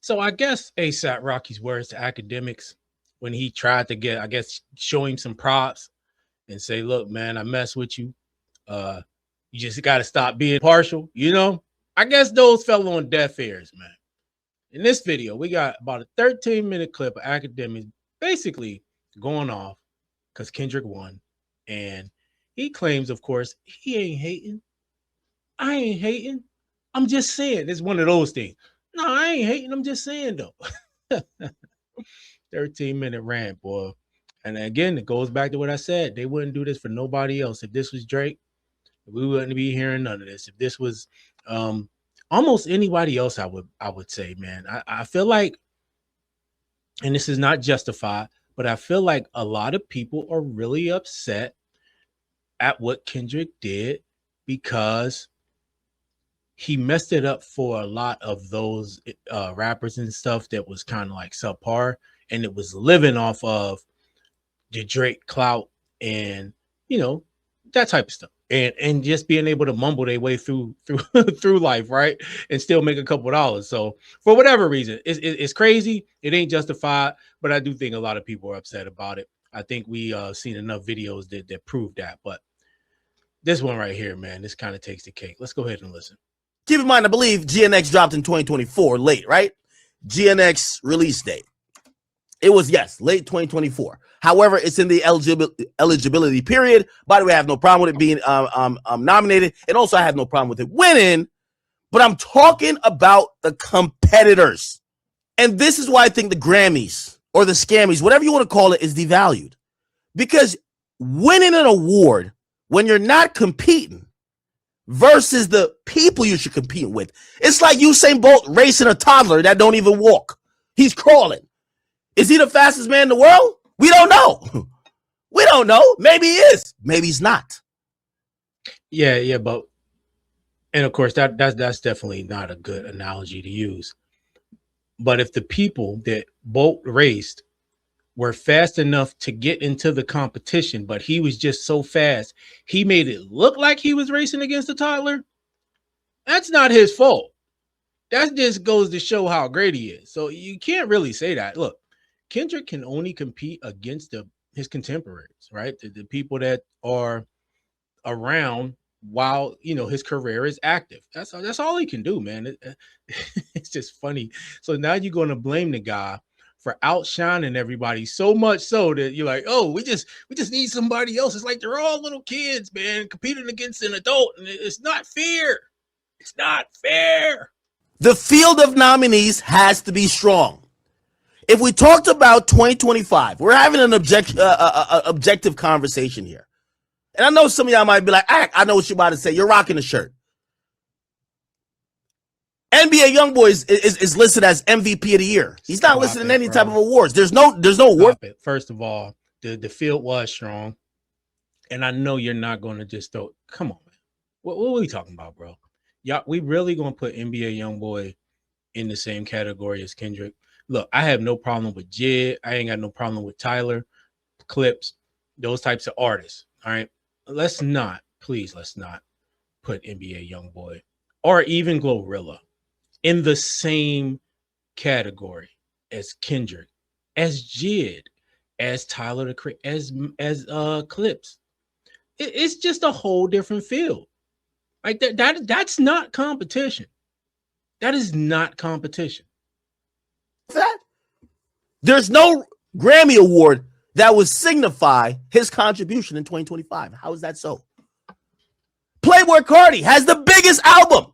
So I guess ASAP Rocky's words to Academics when he tried to get, I guess, show him some props and say, look, man, I mess with you. You just got to stop being partial, you know? I guess those fell on deaf ears, man. In this video, we got about a 13-minute clip of Academics basically going off because Kendrick won. And he claims, of course, he ain't hating. I ain't hating. I'm just saying. It's one of those things. No, I ain't hating. I'm just saying, though. 13-minute rant, boy. And again, it goes back to what I said. They wouldn't do this for nobody else. If this was Drake, we wouldn't be hearing none of this. If this was almost anybody else, I would say, man. I feel like, and this is not justified, but I feel like a lot of people are really upset at what Kendrick did because he messed it up for a lot of those rappers and stuff that was kind of like subpar, and it was living off of the Drake clout and, you know, that type of stuff. And just being able to mumble their way through life, right? And still make a couple dollars. So for whatever reason, it's crazy. It ain't justified, but I do think a lot of people are upset about it. I think we seen enough videos that prove that. But this one right here, man, this kind of takes the cake. Let's go ahead and listen. Keep in mind, I believe GNX dropped in 2024, late, right? GNX release date. It was, yes, late 2024. However, it's in the eligibility period. By the way, I have no problem with it being nominated. And also, I have no problem with it winning. But I'm talking about the competitors. And this is why I think the Grammys or the Scammies, whatever you want to call it, is devalued. Because winning an award when you're not competing versus the people you should compete with, it's like Usain Bolt racing a toddler that don't even walk. He's crawling. Is he the fastest man in the world? We don't know. We don't know. Maybe he is. Maybe he's not. Yeah, but and of course that's definitely not a good analogy to use. But if the people that Bolt raced were fast enough to get into the competition, but he was just so fast, he made it look like he was racing against a toddler, that's not his fault. That just goes to show how great he is. So you can't really say that. Look, Kendrick can only compete against his contemporaries, right? The people that are around while, you know, his career is active. That's all he can do, man. It's just funny. So now you're going to blame the guy for outshining everybody so much so that you're like, oh, we just need somebody else. It's like they're all little kids, man, competing against an adult, and it's not fair. It's not fair. The field of nominees has to be strong. If we talked about 2025, we're having an objective conversation here. And I know some of y'all might be like, I know what you're about to say. You're rocking the shirt. NBA YoungBoy is listed as MVP of the year. He's not listed in any type of awards. There's no award. First of all, the field was strong. And I know you're not going to just throw. Come on, man. What are we talking about, bro? Y'all, we really going to put NBA YoungBoy in the same category as Kendrick? Look, I have no problem with Jid. I ain't got no problem with Tyler, Clips, those types of artists. All right. Let's not put NBA YoungBoy or even Glorilla in the same category as Kendrick, as Jid, as Tyler, as Clips. It's just a whole different field. Like that's not competition. That is not competition. That there's no Grammy award that would signify his contribution in 2025. How is that so? Playboi Carti has the biggest album,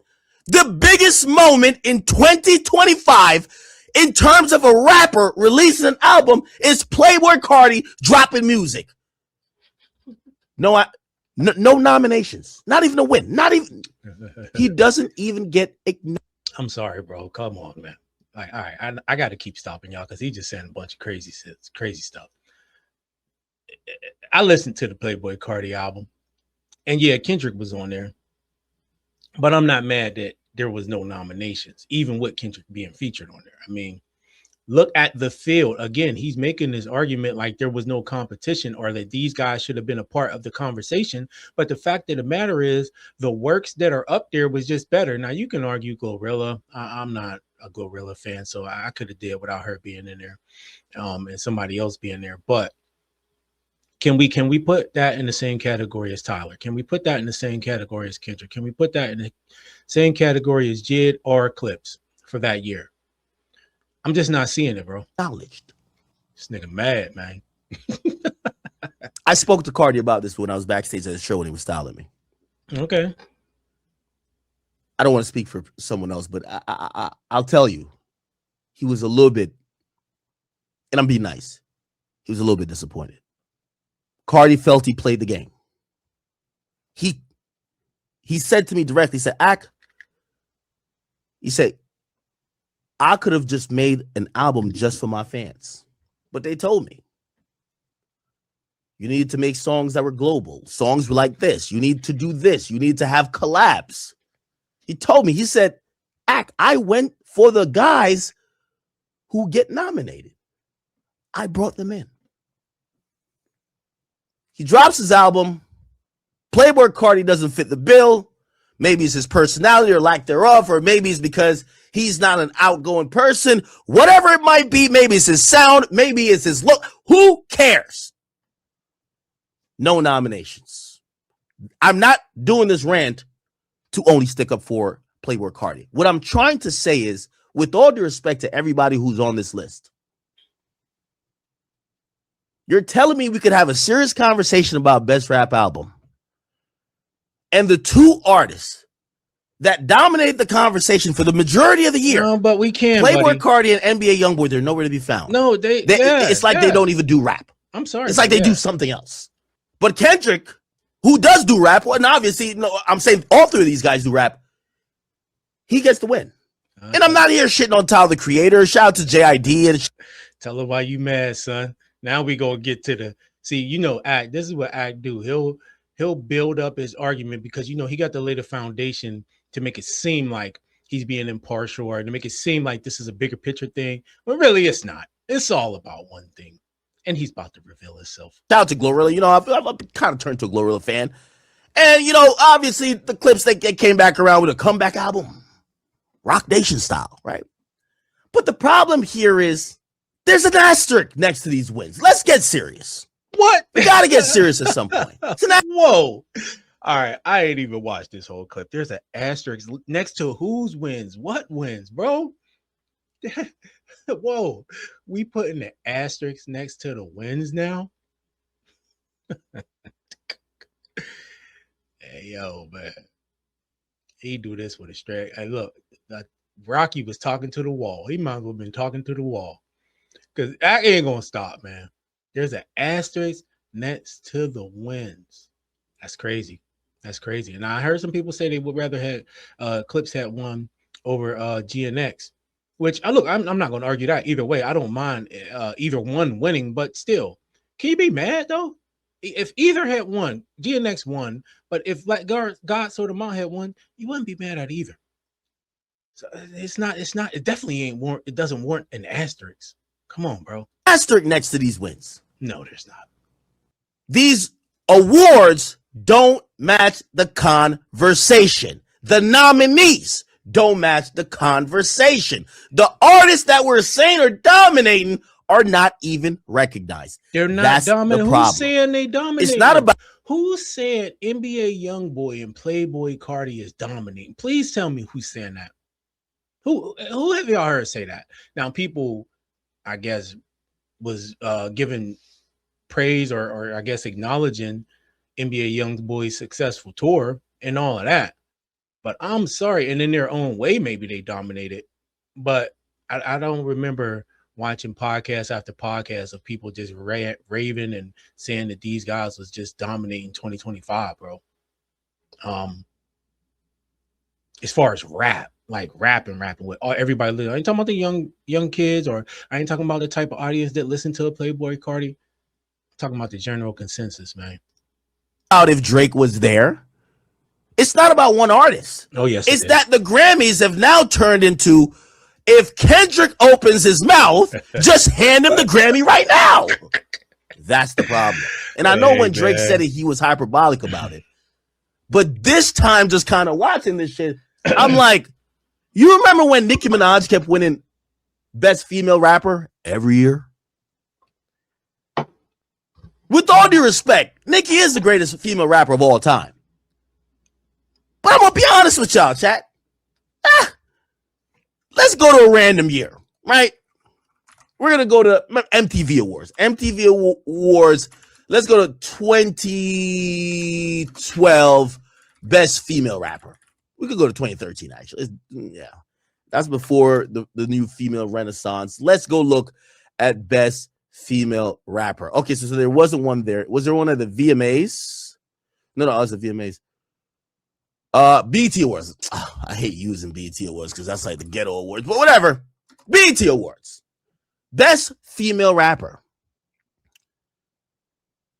the biggest moment in 2025 in terms of a rapper releasing an album is Playboi Carti dropping music. No nominations, not even a win, not even. He doesn't even get ignored. I'm sorry, bro. Come on, man. Like, all right, I got to keep stopping y'all because he's just saying a bunch of crazy stuff. I listened to the Playboi Carti album, and yeah, Kendrick was on there, but I'm not mad that there was no nominations, even with Kendrick being featured on there. I mean, look at the field. Again, he's making this argument like there was no competition or that these guys should have been a part of the conversation. But the fact of the matter is the works that are up there was just better. Now, you can argue Glorilla. I'm not a Glorilla fan, so I could have did without her being in there, and somebody else being there. But can we put that in the same category as Tyler? Can we put that in the same category as Kendrick? Can we put that in the same category as Jid or Clips for that year? I'm just not seeing it, bro. Acknowledged. This nigga mad, man. I spoke to Carti about this when I was backstage at the show when he was styling me. Okay. I don't want to speak for someone else, but I'll tell you, he was a little bit, and I'm being nice, he was a little bit disappointed. Carti felt he played the game. He said to me directly, he said, I could have just made an album just for my fans. But they told me, you needed to make songs that were global. Songs were like this. You need to do this. You need to have collabs. He told me, he said, I went for the guys who get nominated. I brought them in. He drops his album. Playboi Carti doesn't fit the bill. Maybe it's his personality or lack thereof, or maybe it's because he's not an outgoing person. Whatever it might be, maybe it's his sound, maybe it's his look. Who cares? No nominations. I'm not doing this rant to only stick up for Playboi Carti. What I'm trying to say is, with all due respect to everybody who's on this list, you're telling me we could have a serious conversation about best rap album, and the two artists that dominate the conversation for the majority of the year, No, but we can't. Playboi Carti and NBA Youngboy, they're nowhere to be found. No, It's like they don't even do rap. I'm sorry. It's like they do something else. But Kendrick, who does do rap, and obviously, no, I'm saying all three of these guys do rap, he gets the win. And I'm not here shitting on Tyler, the Creator. Shout out to JID. And tell her why you mad, son. Now we gonna get to the Act. This is what Act do. He'll build up his argument because he got to lay the foundation to make it seem like he's being impartial, or to make it seem like this is a bigger picture thing. But really, it's not. It's all about one thing. And he's about to reveal himself. Shout out to Glorilla. I've kind of turned to a Glorilla fan. And, obviously the Clips, they came back around with a comeback album. Rock Nation style, right? But the problem here is there's an asterisk next to these wins. Let's get serious. What? We got to get serious at some point. Whoa. All right. I ain't even watched this whole clip. There's an asterisk next to whose wins. What wins, bro? Whoa. We putting the asterisk next to the wins now? Hey, yo, man. He do this with a straight. Hey, look, Rocky was talking to the wall. He might as well have been talking to the wall. Because that ain't going to stop, man. There's an asterisk next to the wins. That's crazy. That's crazy. And I heard some people say they would rather have Clips had won over GNX, which I'm not going to argue that either way. I don't mind either one winning, but still, can you be mad though? If either had won, GNX won, but if like God Sort of Mount had won, you wouldn't be mad at either. So it definitely it doesn't warrant an asterisk. Come on, bro. Asterisk next to these wins. No, there's not. These awards don't match the conversation. The nominees don't match the conversation. The artists that we're saying are dominating are not even recognized. They're not dominating. Who's saying they dominate? It's not about who said NBA Youngboy and Playboi Carti is dominating. Please tell me who's saying that. Who have y'all heard say that? Now, people, I guess, was given praise or I guess acknowledging NBA Youngboy's successful tour and all of that. But I'm sorry, and in their own way, maybe they dominated. But I don't remember watching podcast after podcast of people just raving and saying that these guys was just dominating 2025, bro. As far as rap, like rapping with everybody. I ain't talking about the young kids, or I ain't talking about the type of audience that listen to Playboi Carti. I'm talking about the general consensus, man. Out if Drake was there. It's not about one artist. Oh, yes. It's that the Grammys have now turned into, if Kendrick opens his mouth, just hand him the Grammy right now. That's the problem. And I know when Drake said it, he was hyperbolic about it. But this time, just kind of watching this shit, I'm like, You remember when Nicki Minaj kept winning Best Female Rapper every year? With all due respect, Nicki is the greatest female rapper of all time. But I'm going to be honest with y'all, chat. Let's go to a random year, right? We're going to go to MTV Awards. MTV Awards, let's go to 2012 Best Female Rapper. We could go to 2013, actually. Yeah, that's before the new female renaissance. Let's go look at Best Female Rapper. Okay, so there wasn't one there. Was there one at the VMAs? No, it was the VMAs. BET Awards. Oh, I hate using BET Awards because that's like the ghetto awards, but whatever. BET Awards. Best Female Rapper.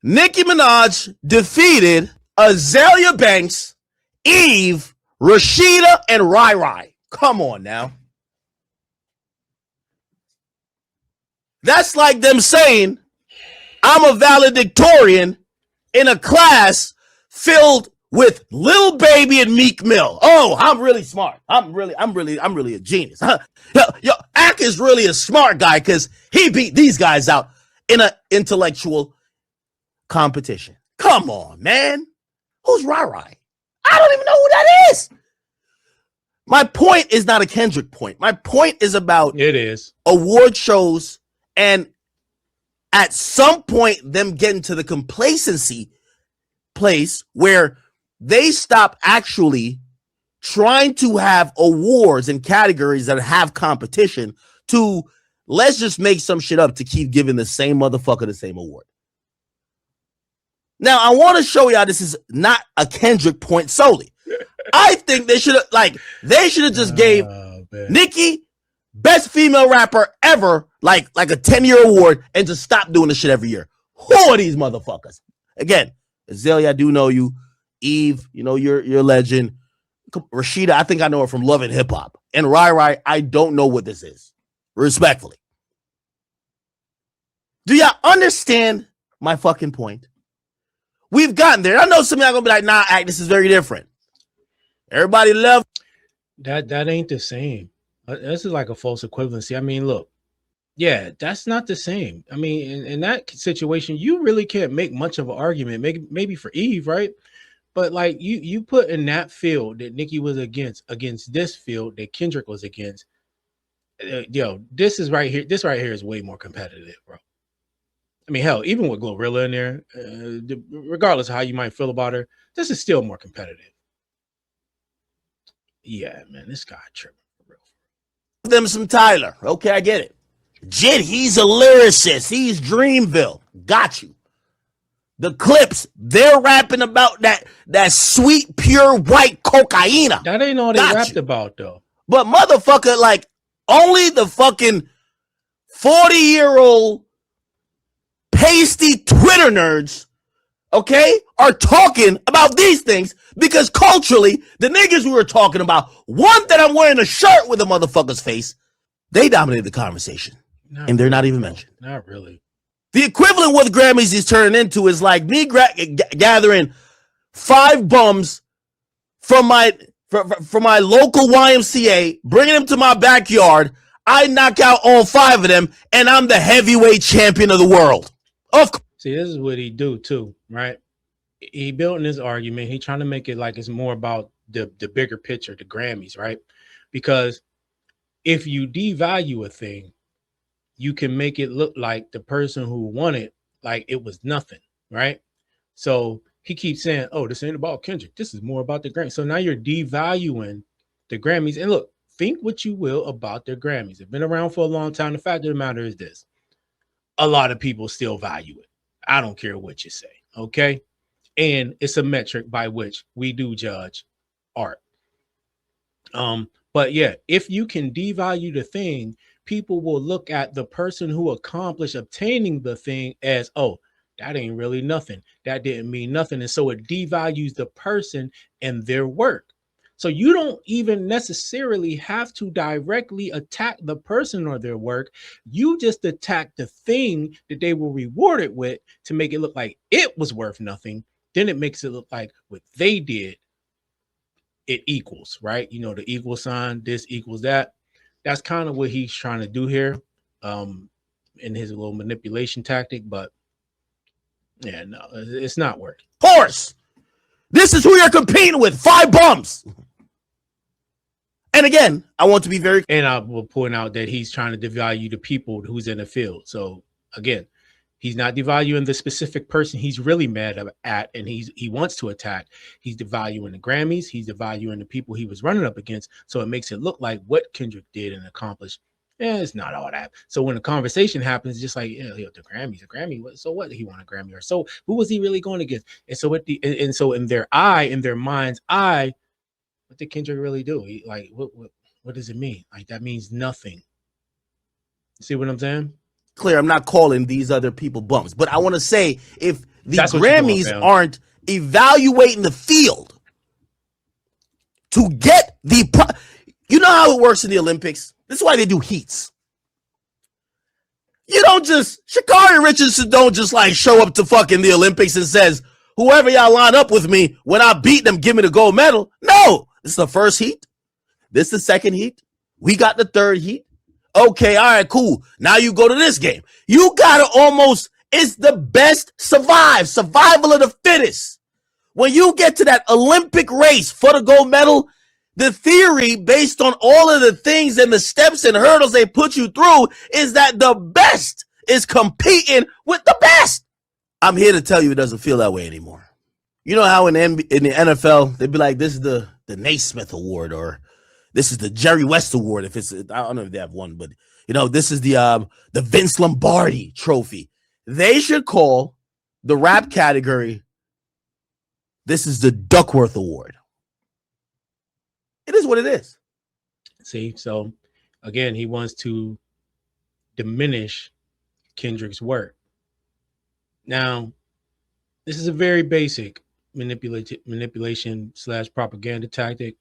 Nicki Minaj defeated Azalea Banks, Eve, Rashida, and Rai Rai. Come on now. That's like them saying, I'm a valedictorian in a class filled with Lil Baby and Meek Mill. Oh, I'm really smart. I'm really a genius. Huh? Yo, Ak is really a smart guy because he beat these guys out in an intellectual competition. Come on, man. Who's Rai Rai? I don't even know who that is. My point is not a Kendrick point. My point is about it is award shows and at some point them getting to the complacency place where they stop actually trying to have awards and categories that have competition to let's just make some shit up to keep giving the same motherfucker the same award. Now, I want to show y'all this is not a Kendrick point solely. I think they should have just gave Nicki Best Female Rapper ever, like a 10-year award, and just stop doing this shit every year. Who are these motherfuckers? Again, Azalea, I do know you. Eve, you know, you're a legend. Rashida, I think I know her from Love and Hip Hop. And Rai Rai, I don't know what this is. Respectfully. Do y'all understand my fucking point? We've gotten there. I know some of y'all gonna be like, nah, Ak, this is very different. Everybody love that ain't the same. This is like a false equivalency. I mean, look, yeah, that's not the same. I mean, in that situation, you really can't make much of an argument. Maybe for Eve, right? But like you put in that field that Nicki was against this field that Kendrick was against. Yo, this right here is way more competitive, bro. I mean, hell, even with Glorilla in there, regardless of how you might feel about her, this is still more competitive. Yeah, man, this guy tripping for real. Them some Tyler. Okay, I get it. Jid, he's a lyricist. He's Dreamville. Got you. The Clips, they're rapping about that sweet, pure white cocaine. That ain't all they rapped about, though. But motherfucker, like, only the fucking 40-year-old pasty Twitter nerds, okay, are talking about these things because culturally, the niggas we were talking about, one that I'm wearing a shirt with a motherfucker's face, they dominated the conversation. And they're not even mentioned. Not really. The equivalent what the Grammys is turning into is like me gathering 5 bums from my local YMCA, bringing them to my backyard. I knock out all 5 of them, and I'm the heavyweight champion of the world. See, this is what he do too, right? He built in his argument. He trying to make it like it's more about the bigger picture, the Grammys, right? Because if you devalue a thing, you can make it look like the person who won it, like it was nothing, right? So he keeps saying, oh, this ain't about Kendrick. This is more about the Grammys. So now you're devaluing the Grammys. And look, think what you will about their Grammys. They've been around for a long time. The fact of the matter is this. A lot of people still value it. I don't care what you say, okay? And it's a metric by which we do judge art. But yeah, if you can devalue the thing, people will look at the person who accomplished obtaining the thing as, oh, that ain't really nothing. That didn't mean nothing. And so it devalues the person and their work. So you don't even necessarily have to directly attack the person or their work. You just attack the thing that they were rewarded with to make it look like it was worth nothing. Then it makes it look like what they did it equals, right? You know, the equal sign, this equals that. That's kind of what he's trying to do here, in his little manipulation tactic. But yeah, no, it's not working. Horse. This is who you're competing with. 5 bums. And again, I want to be very. And I will point out that he's trying to devalue the people who's in the field. So again, he's not devaluing the specific person he's really mad at and he wants to attack. He's devaluing the Grammys. He's devaluing the people he was running up against. So it makes it look like what Kendrick did and accomplished. Yeah, it's not all that. So when the conversation happens, just like, yeah, the Grammys, a Grammy. So what? He won a Grammy, or so who was he really going against? And so so in their mind's eye, what did Kendrick really do? He, like, what does it mean? Like, that means nothing. See what I'm saying? Clear, I'm not calling these other people bums, but I want to say if the Grammys aren't evaluating the field to get you know how it works in the Olympics? This is why they do heats. You don't just, Sha'Carri Richardson don't just like show up to fucking the Olympics and says, whoever y'all line up with me, when I beat them, give me the gold medal. No, this is the first heat. This is the second heat. We got the third heat. Okay, all right, cool. Now you go to this game. You gotta it's the best survival of the fittest. When you get to that Olympic race for the gold medal, the theory based on all of the things and the steps and hurdles they put you through is that the best is competing with the best. I'm here to tell you it doesn't feel that way anymore. You know how in the NFL, they'd be like, this is the Naismith Award, or this is the Jerry West Award. If it's, I don't know if they have one, but you know, this is the Vince Lombardi Trophy. They should call the rap category, this is the Duckworth Award. It is what it is. See, so again, he wants to diminish Kendrick's work. Now, this is a very basic manipulation / propaganda tactic,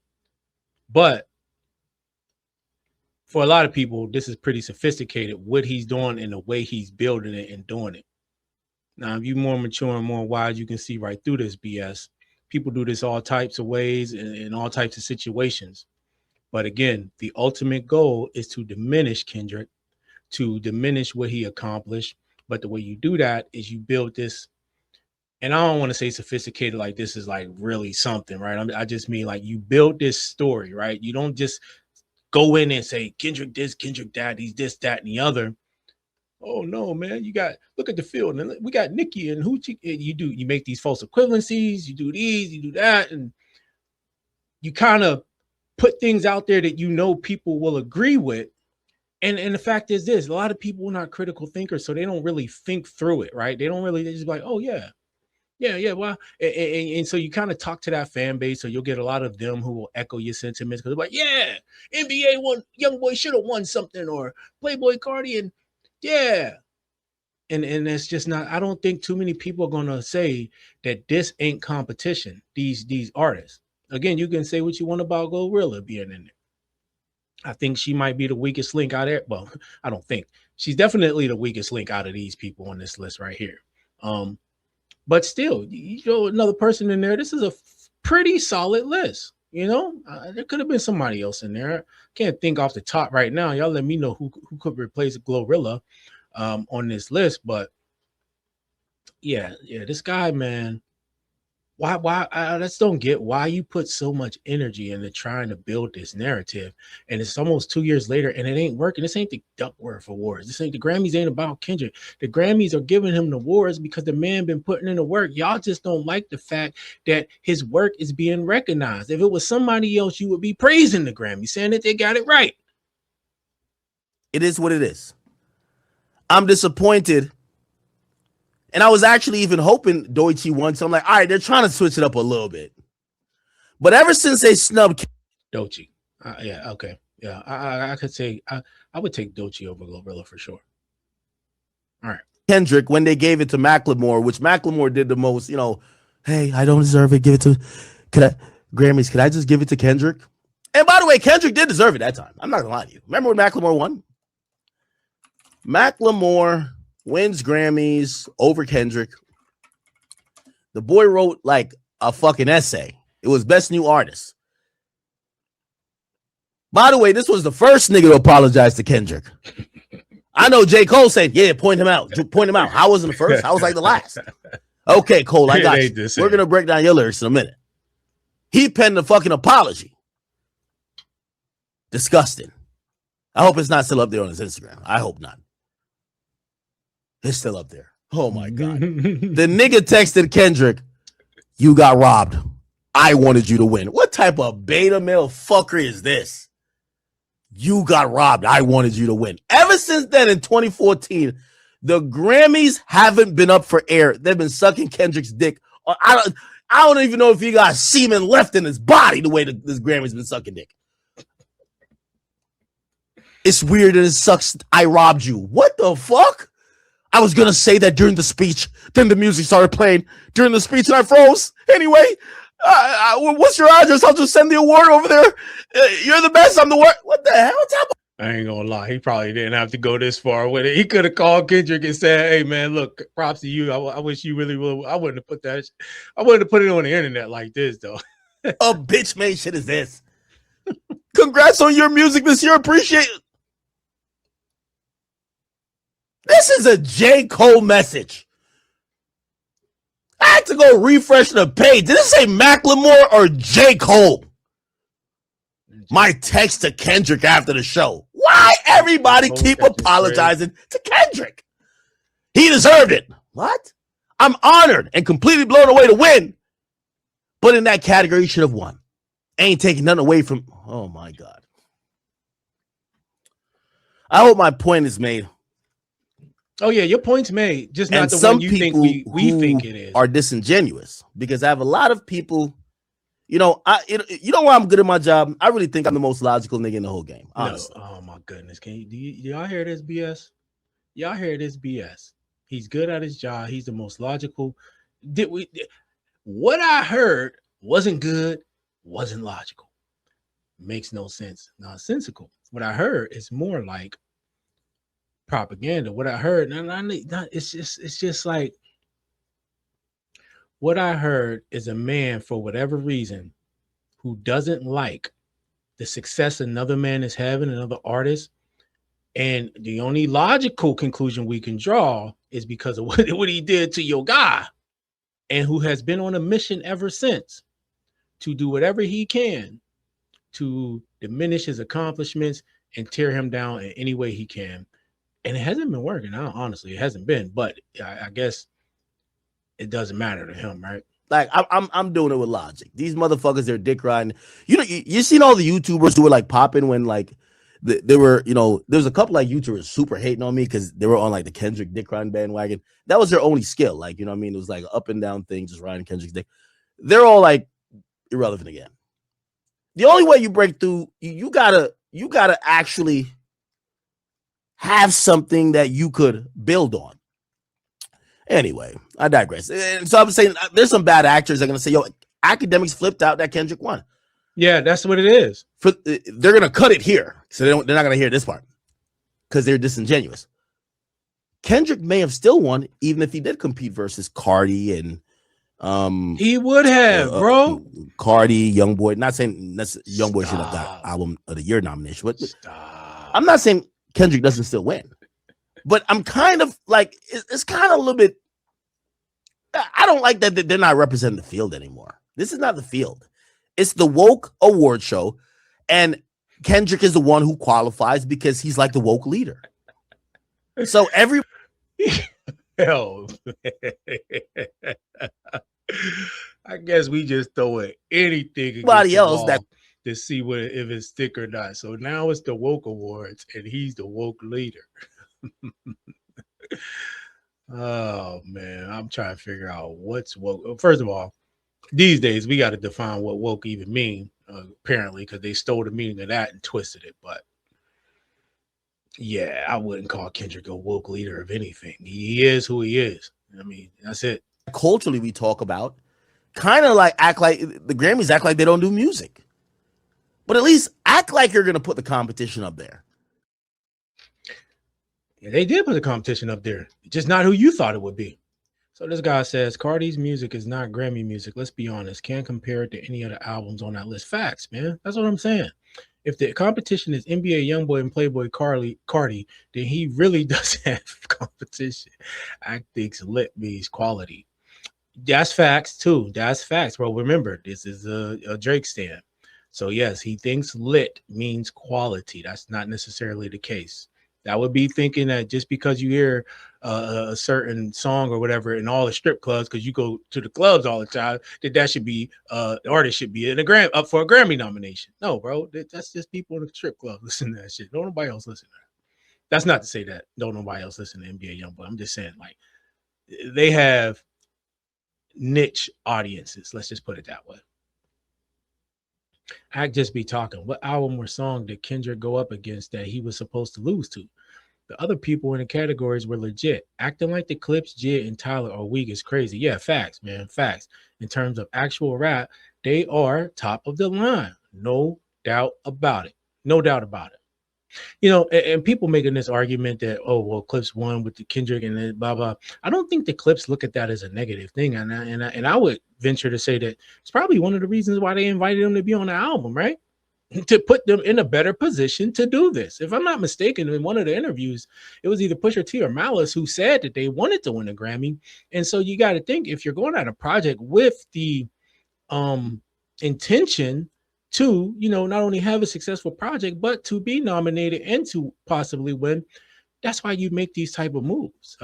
but for a lot of people, this is pretty sophisticated, what he's doing and the way he's building it and doing it. Now, if you're more mature and more wise, you can see right through this BS. People do this all types of ways and in all types of situations. But again, the ultimate goal is to diminish Kendrick, to diminish what he accomplished. But the way you do that is you build this, and I don't want to say sophisticated, like this is like really something, right? I just mean like you build this story, right? You don't just go in and say Kendrick this, Kendrick that, he's this, that, and the other. Oh no, man! Look at the field, and we got Nicki and Hoochie. You make these false equivalencies. You do these, you do that, and you kind of put things out there that you know people will agree with. And the fact is this: a lot of people are not critical thinkers, so they don't really think through it, right? They just be like, oh yeah. Well, and so you kind of talk to that fan base, so you'll get a lot of them who will echo your sentiments because they're like, yeah, NBA won, Youngboy should have won something, or Playboi Carti, and yeah. And it's just not, I don't think too many people are gonna say that this ain't competition, these artists. Again, you can say what you want about Glorilla being in there. I think she might be the weakest link out there. Well, I don't think. She's definitely the weakest link out of these people on this list right here. But still, you know, another person in there, this is a pretty solid list. You know, there could have been somebody else in there. Can't think off the top right now. Y'all let me know who could replace Glorilla on this list. But yeah, this guy, man, why I just don't get why you put so much energy into trying to build this narrative, and it's almost 2 years later and it ain't working. This ain't the Duckworth Awards. This ain't the Grammys. Ain't about Kendrick. The Grammys are giving him the awards because the man been putting in the work. Y'all just don't like the fact that his work is being recognized. If it was somebody else, you would be praising the Grammys, saying that they got it right. It is what it is. I'm disappointed. And I was actually even hoping Doechii won. So I'm like, all right, they're trying to switch it up a little bit. But ever since they snubbed Doechii, yeah, okay, yeah, I could say I would take Doechii over Glorilla for sure. All right, Kendrick, when they gave it to Macklemore, which Macklemore did the most, you know, hey, I don't deserve it. Give it to Grammys. Could I just give it to Kendrick? And by the way, Kendrick did deserve it that time. I'm not gonna lie to you. Remember when Macklemore won? Macklemore wins Grammys over Kendrick. The boy wrote like a fucking essay. It was best new artist. By the way, this was the first nigga to apologize to Kendrick. I know J. Cole said, yeah, point him out. Point him out. I wasn't the first. I was like the last. Okay, Cole, I got you. We're going to break down your lyrics in a minute. He penned a fucking apology. Disgusting. I hope it's not still up there on his Instagram. I hope not. It's still up there. Oh, my God. The nigga texted Kendrick, you got robbed. I wanted you to win. What type of beta male fuckery is this? You got robbed. I wanted you to win. Ever since then, in 2014, the Grammys haven't been up for air. They've been sucking Kendrick's dick. I don't even know if he got semen left in his body the way this Grammy's been sucking dick. It's weird and it sucks. I robbed you. What the fuck? I was going to say that during the speech. Then the music started playing during the speech and I froze. Anyway, what's your address? I'll just send the award over there. You're the best. I'm the worst. What the hell? I ain't gonna lie. He probably didn't have to go this far with it. He could have called Kendrick and said, hey, man, look, props to you. I wish you really would. I wouldn't have put that. I wouldn't have put it on the internet like this, though. A bitch made shit is this. Congrats on your music this year. Appreciate it. This is a J. Cole message. I had to go refresh the page. Did it say Macklemore or J. Cole? My text to Kendrick after the show. Why everybody keep apologizing to Kendrick? He deserved it. What? I'm honored and completely blown away to win. But in that category, he should have won. Ain't taking nothing away from. Oh my God. I hope my point is made. Oh yeah, your point's made. Just not the one you think we think it is. Are disingenuous because I have a lot of people. You know, you know why I'm good at my job? I really think I'm the most logical nigga in the whole game. Honestly. No. Oh my goodness. Do y'all hear this BS? Y'all hear this BS? He's good at his job. He's the most logical. What I heard wasn't good, wasn't logical. Makes no sense. Nonsensical. What I heard is more like propaganda. What I heard, it's just like what I heard is a man, for whatever reason, who doesn't like the success another man is having, another artist. And the only logical conclusion we can draw is because of what he did to your guy, and who has been on a mission ever since to do whatever he can to diminish his accomplishments and tear him down in any way he can. And it hasn't been working out, honestly. It hasn't been, but I guess it doesn't matter to him, right? Like I'm doing it with logic. These motherfuckers, they're dick riding. You know, you seen all the YouTubers who were like popping when like they were, you know, there's a couple like YouTubers super hating on me because they were on like the Kendrick dick riding bandwagon. That was their only skill. Like, you know what I mean? It was like up and down thing, just riding Kendrick's dick. They're all like irrelevant again. The only way you break through, you gotta actually have something that you could build on. Anyway, I digress. And so I'm saying there's some bad actors that are going to say, yo, Akademiks flipped out that Kendrick won. Yeah, that's what it is. They're going to cut it here. So they're not going to hear this part because they're disingenuous. Kendrick may have still won even if he did compete versus Carti and he would have, bro. Carti, Youngboy. Not saying that's Youngboy should have got Album of the Year nomination, but I'm not saying Kendrick doesn't still win. But I'm kind of like, it's kind of a little bit, I don't like that they're not representing the field anymore. This is not the field. It's the woke award show. And Kendrick is the one who qualifies because he's like the woke leader. So hell, I guess we just throw it anything anybody else that to see if it's stick or not. So now it's the woke awards and he's the woke leader. Oh man, I'm trying to figure out what's woke. First of all, these days we got to define what woke even mean, apparently, because they stole the meaning of that and twisted it. But yeah, I wouldn't call Kendrick a woke leader of anything. He is who he is. I mean, that's it. Culturally, we talk about kind of like act like the Grammys act like they don't do music, but at least act like you're going to put the competition up there. Yeah, they did put the competition up there, just not who you thought it would be. So this guy says Carti's music is not Grammy music. Let's be honest. Can't compare it to any other albums on that list. Facts, man. That's what I'm saying. If the competition is NBA YoungBoy and Playboi Carti, then he really doesn't have competition. I think lit means quality. That's facts too. That's facts, bro. Remember, this is a Drake stand. So yes, he thinks lit means quality. That's not necessarily the case. That would be thinking that just because you hear a certain song or whatever in all the strip clubs, because you go to the clubs all the time, that should be the artist should be in up for a Grammy nomination. No, bro, that's just people in the strip club listen to that shit. Don't nobody else listen to that. That's not to say that don't nobody else listen to NBA YoungBoy. I'm just saying like they have niche audiences. Let's just put it that way. I just be talking. What album or song did Kendrick go up against that he was supposed to lose to? The other people in the categories were legit. Acting like the Clips, Jid, and Tyler are weak is crazy. Yeah, facts, man. Facts. In terms of actual rap, they are top of the line. No doubt about it. No doubt about it. You know, and people making this argument that, oh, well, Clips won with the Kendrick and then blah, blah. I don't think the Clips look at that as a negative thing. And I would venture to say that it's probably one of the reasons why they invited him to be on the album, right? To put them in a better position to do this. If I'm not mistaken, in one of the interviews, it was either Pusha T or Malice who said that they wanted to win a Grammy. And so you got to think, if you're going at a project with the intention to, you know, not only have a successful project, but to be nominated and to possibly win, that's why you make these type of moves.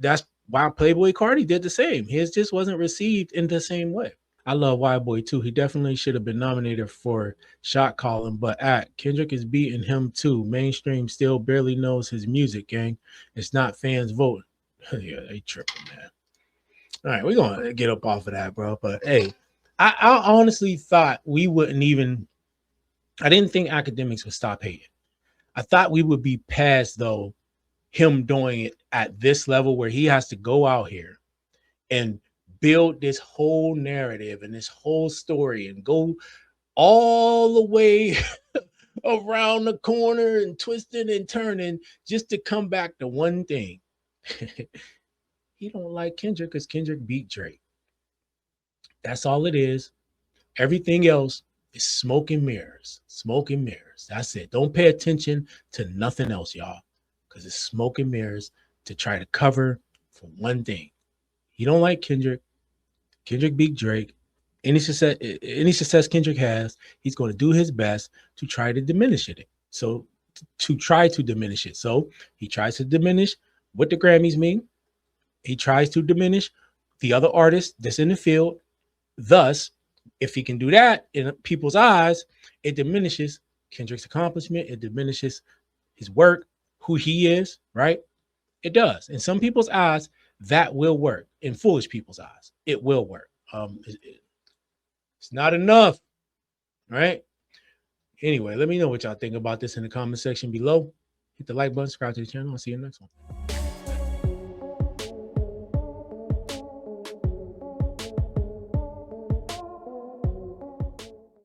That's why Playboi Carti did the same. His just wasn't received in the same way. I love White Boy too. He definitely should have been nominated for shot calling, but Kendrick is beating him too. Mainstream still barely knows his music, gang. It's not fans voting. Yeah, they tripping, man. All right, we're gonna get up off of that, bro. But hey, I honestly thought we wouldn't even. I didn't think Akademiks would stop hating. I thought we would be past though him doing it at this level where he has to go out here and build this whole narrative and this whole story and go all the way around the corner and twisting and turning just to come back to one thing. He don't like Kendrick because Kendrick beat Drake. That's all it is. Everything else is smoke and mirrors. Smoke and mirrors. That's it. Don't pay attention to nothing else, y'all, because it's smoke and mirrors to try to cover for one thing. He don't like Kendrick. Kendrick beat Drake. Any success Kendrick has, he's going to do his best to try to diminish it. So to try to diminish it. So he tries to diminish what the Grammys mean. He tries to diminish the other artists that's in the field. Thus, if he can do that in people's eyes, it diminishes Kendrick's accomplishment. It diminishes his work, who he is, right? It does. In some people's eyes, that will work. In foolish people's eyes, it will work. It's not enough, right? Anyway, let me know what y'all think about this in the comment section below. Hit the like button, subscribe to the channel. I'll see you next one.